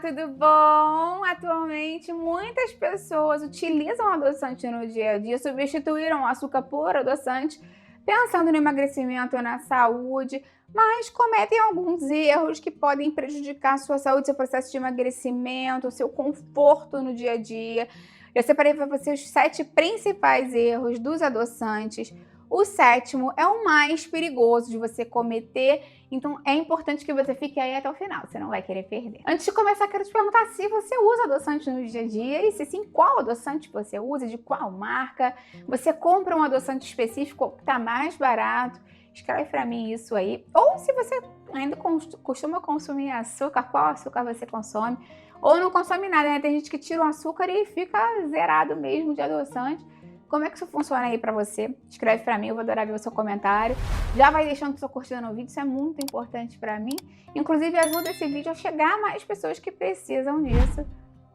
tudo bom? Atualmente, muitas pessoas utilizam adoçante no dia a dia, substituíram o açúcar por adoçante, pensando no emagrecimento ou na saúde, mas cometem alguns erros que podem prejudicar a sua saúde, seu processo de emagrecimento, seu conforto no dia a dia. Eu separei para você os 7 principais erros dos adoçantes. O 7º é o mais perigoso de você cometer, então é importante que você fique aí até o final, você não vai querer perder. Antes de começar, quero te perguntar se você usa adoçante no dia a dia e se sim, qual adoçante você usa, de qual marca. Você compra um adoçante específico que está mais barato? Escreve para mim isso aí. Ou se você ainda costuma consumir açúcar, qual açúcar você consome? Ou não consome nada, né? Tem gente que tira o açúcar e fica zerado mesmo de adoçante. Como é que isso funciona aí pra você? Escreve pra mim, eu vou adorar ver o seu comentário. Já vai deixando sua curtida no vídeo, isso é muito importante pra mim. Inclusive, ajuda esse vídeo a chegar a mais pessoas que precisam disso.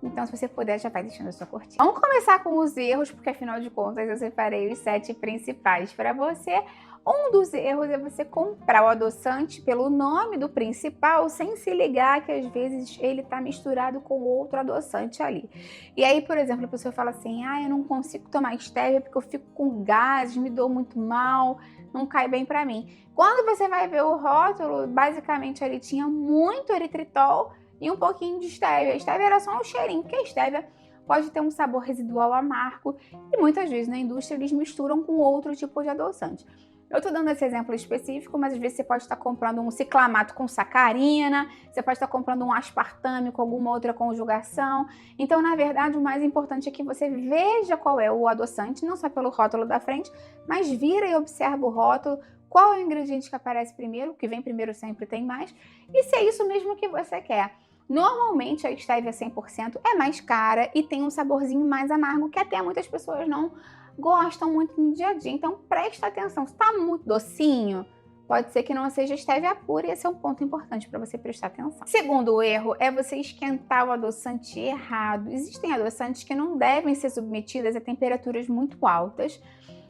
Então, se você puder, já vai deixando a sua curtida. Vamos começar com os erros, porque afinal de contas eu separei os 7 principais para você. Um dos erros é você comprar o adoçante pelo nome do principal sem se ligar que às vezes ele está misturado com outro adoçante ali. E aí, por exemplo, a pessoa fala assim, eu não consigo tomar stevia porque eu fico com gases, me dou muito mal, não cai bem para mim. Quando você vai ver o rótulo, basicamente ele tinha muito eritritol e um pouquinho de stevia. A stevia era só um cheirinho, porque a stevia pode ter um sabor residual amargo e muitas vezes na indústria eles misturam com outro tipo de adoçante. Eu tô dando esse exemplo específico, mas às vezes você pode estar comprando um ciclamato com sacarina, você pode estar comprando um aspartame com alguma outra conjugação. Então, na verdade, o mais importante é que você veja qual é o adoçante, não só pelo rótulo da frente, mas vira e observa o rótulo, qual é o ingrediente que aparece primeiro, o que vem primeiro sempre tem mais, e se é isso mesmo que você quer. Normalmente a stevia 100% é mais cara e tem um saborzinho mais amargo que até muitas pessoas não gostam muito no dia a dia. Então presta atenção, se está muito docinho, pode ser que não seja stevia pura e esse é um ponto importante para você prestar atenção. Segundo erro é você esquentar o adoçante errado. Existem adoçantes que não devem ser submetidos a temperaturas muito altas.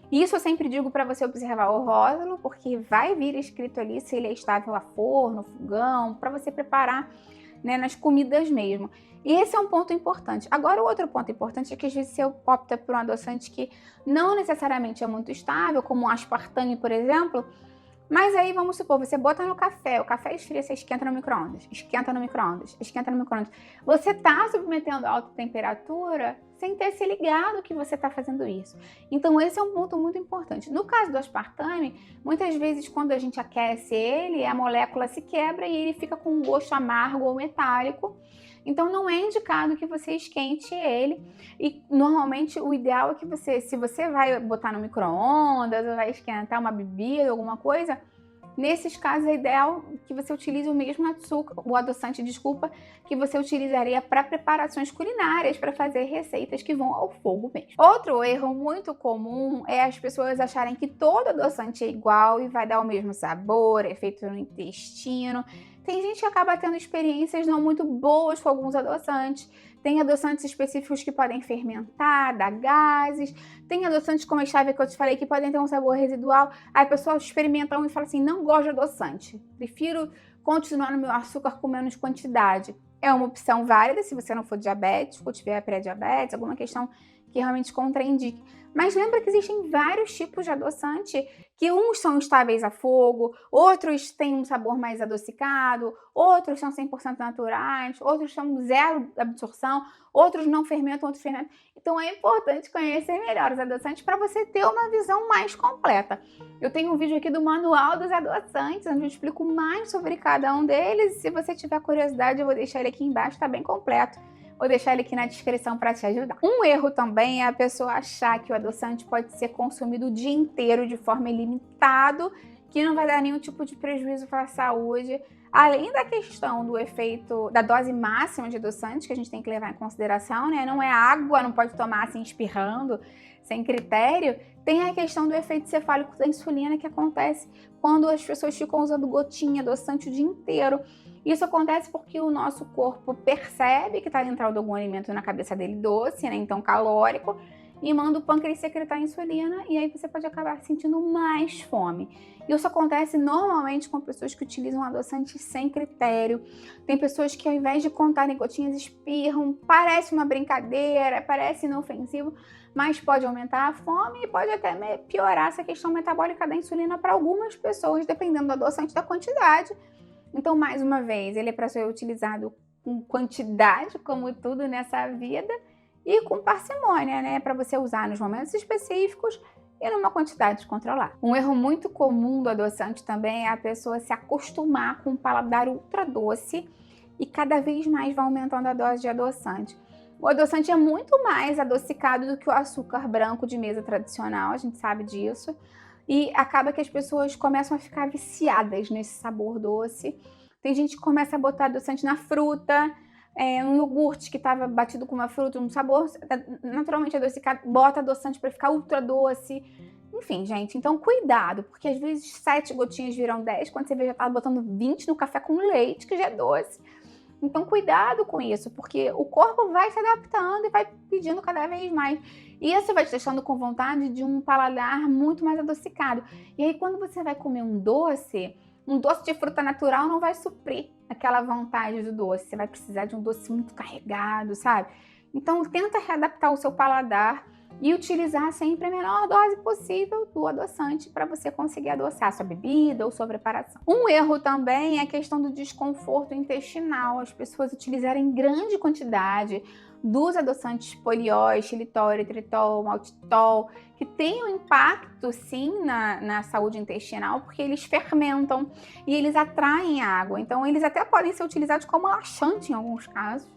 Isso eu sempre digo para você observar o rótulo, porque vai vir escrito ali se ele é estável a forno, fogão, para você preparar, né, nas comidas mesmo. E esse é um ponto importante. Agora, o outro ponto importante é que às vezes você opta por um adoçante que não necessariamente é muito estável, como o aspartame, por exemplo, mas aí vamos supor, você bota no café, o café esfria, você esquenta no micro-ondas, esquenta no micro-ondas, esquenta no micro-ondas. Você está submetendo a alta temperatura sem ter se ligado que você está fazendo isso. Então esse é um ponto muito importante. No caso do aspartame, muitas vezes quando a gente aquece ele, a molécula se quebra e ele fica com um gosto amargo ou metálico. Então não é indicado que você esquente ele e normalmente o ideal é que você, se você vai botar no micro-ondas ou vai esquentar uma bebida, alguma coisa, nesses casos é ideal que você utilize o mesmo açúcar, o adoçante, desculpa, que você utilizaria para preparações culinárias, para fazer receitas que vão ao fogo mesmo. Outro erro muito comum é as pessoas acharem que todo adoçante é igual e vai dar o mesmo sabor, é feito no intestino. Tem gente que acaba tendo experiências não muito boas com alguns adoçantes. Tem adoçantes específicos que podem fermentar, dar gases. Tem adoçantes como a stevia que eu te falei que podem ter um sabor residual. Aí a pessoa experimenta um e fala assim, não gosto de adoçante. Prefiro continuar no meu açúcar com menos quantidade. É uma opção válida se você não for diabético ou tiver pré-diabetes, alguma questão que realmente contraindique. Mas lembra que existem vários tipos de adoçante, que uns são estáveis a fogo, outros têm um sabor mais adocicado, outros são 100% naturais, outros são zero absorção, outros não fermentam, outros fermentam. Então é importante conhecer melhor os adoçantes para você ter uma visão mais completa. Eu tenho um vídeo aqui do manual dos adoçantes, onde eu explico mais sobre cada um deles. Se você tiver curiosidade, eu vou deixar ele aqui embaixo, está bem completo. Vou deixar ele aqui na descrição para te ajudar. Um erro também é a pessoa achar que o adoçante pode ser consumido o dia inteiro de forma ilimitada, que não vai dar nenhum tipo de prejuízo para a saúde. Além da questão do efeito, da dose máxima de adoçante, que a gente tem que levar em consideração, né? Não é água, não pode tomar assim espirrando, sem critério. Tem a questão do efeito cefálico da insulina que acontece quando as pessoas ficam usando gotinha adoçante o dia inteiro. Isso acontece porque o nosso corpo percebe que está entrando algum alimento na cabeça dele doce, né, então calórico, e manda o pâncreas secretar insulina e aí você pode acabar sentindo mais fome. Isso acontece normalmente com pessoas que utilizam adoçante sem critério. Tem pessoas que ao invés de contarem gotinhas espirram, parece uma brincadeira, parece inofensivo, mas pode aumentar a fome e pode até piorar essa questão metabólica da insulina para algumas pessoas, dependendo do adoçante e da quantidade. Então, mais uma vez, ele é para ser utilizado com quantidade, como tudo nessa vida, e com parcimônia, né? Para você usar nos momentos específicos e numa quantidade controlada. Um erro muito comum do adoçante também é a pessoa se acostumar com um paladar ultra doce e cada vez mais vai aumentando a dose de adoçante. O adoçante é muito mais adocicado do que o açúcar branco de mesa tradicional, a gente sabe disso. E acaba que as pessoas começam a ficar viciadas nesse sabor doce. Tem gente que começa a botar adoçante na fruta, um iogurte que estava batido com uma fruta, um sabor naturalmente adocicado, bota adoçante para ficar ultra doce. Enfim, gente, então cuidado, porque às vezes 7 gotinhas viram 10, quando você vê já tá botando 20 no café com leite, que já é doce. Então cuidado com isso, porque o corpo vai se adaptando e vai pedindo cada vez mais. E isso vai te deixando com vontade de um paladar muito mais adocicado. E aí quando você vai comer um doce de fruta natural não vai suprir aquela vontade do doce. Você vai precisar de um doce muito carregado, sabe? Então tenta readaptar o seu paladar e utilizar sempre a menor dose possível do adoçante para você conseguir adoçar sua bebida ou sua preparação. Um erro também é a questão do desconforto intestinal. As pessoas utilizarem grande quantidade dos adoçantes poliol, xilitol, eritritol, maltitol, que tem um impacto sim na saúde intestinal, porque eles fermentam e eles atraem água. Então eles até podem ser utilizados como laxante em alguns casos.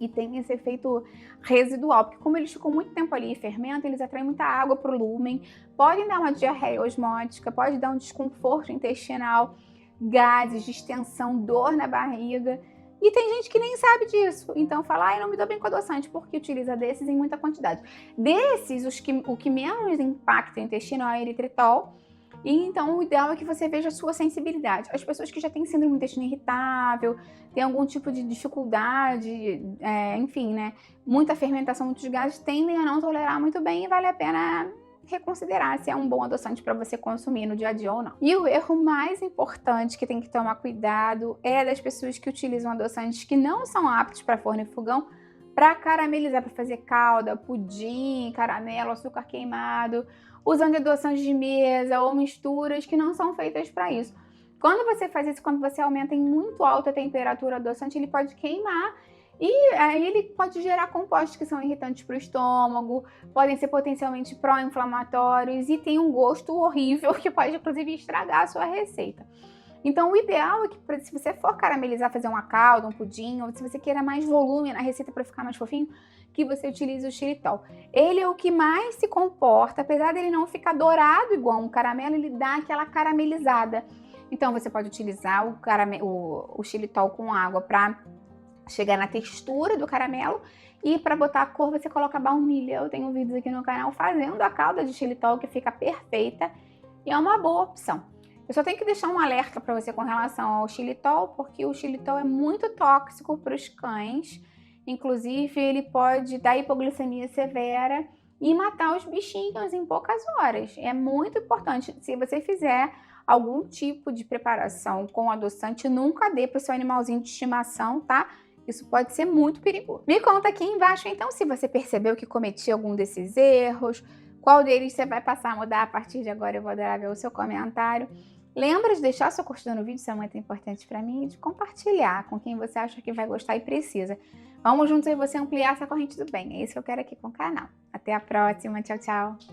E tem esse efeito residual, porque como eles ficam muito tempo ali e fermentam, eles atraem muita água para o lúmen, podem dar uma diarreia osmótica, pode dar um desconforto intestinal, gases, distensão, dor na barriga. E tem gente que nem sabe disso, então fala, ai, não me dou bem com adoçante, porque utiliza desses em muita quantidade. Desses, o que menos impacta o intestino é o eritritol. E então o ideal é que você veja a sua sensibilidade. As pessoas que já têm síndrome do intestino irritável, tem algum tipo de dificuldade, enfim, né? Muita fermentação, muitos gases, tendem a não tolerar muito bem e vale a pena reconsiderar se é um bom adoçante para você consumir no dia a dia ou não. E o erro mais importante que tem que tomar cuidado é das pessoas que utilizam adoçantes que não são aptos para forno e fogão para caramelizar, para fazer calda, pudim, caramelo, açúcar queimado, usando adoçantes de mesa ou misturas que não são feitas para isso. Quando você faz isso, quando você aumenta em muito alta temperatura o adoçante, ele pode queimar e aí ele pode gerar compostos que são irritantes para o estômago, podem ser potencialmente pró-inflamatórios e tem um gosto horrível que pode inclusive estragar a sua receita. Então o ideal é que se você for caramelizar, fazer uma calda, um pudim, ou se você queira mais volume na receita para ficar mais fofinho, que você utilize o xilitol. Ele é o que mais se comporta, apesar dele não ficar dourado igual um caramelo, ele dá aquela caramelizada. Então você pode utilizar o xilitol com água para chegar na textura do caramelo e para botar a cor você coloca baunilha. Eu tenho vídeos aqui no canal fazendo a calda de xilitol que fica perfeita e é uma boa opção. Eu só tenho que deixar um alerta para você com relação ao xilitol, porque o xilitol é muito tóxico para os cães. Inclusive, ele pode dar hipoglicemia severa e matar os bichinhos em poucas horas. É muito importante. Se você fizer algum tipo de preparação com adoçante, nunca dê para o seu animalzinho de estimação, tá? Isso pode ser muito perigoso. Me conta aqui embaixo, então, se você percebeu que cometi algum desses erros, qual deles você vai passar a mudar a partir de agora. Eu vou adorar ver o seu comentário. Lembra de deixar sua curtida no vídeo, isso é muito importante para mim, e de compartilhar com quem você acha que vai gostar e precisa. Vamos juntos aí você ampliar essa corrente do bem. É isso que eu quero aqui com o canal. Até a próxima. Tchau, tchau.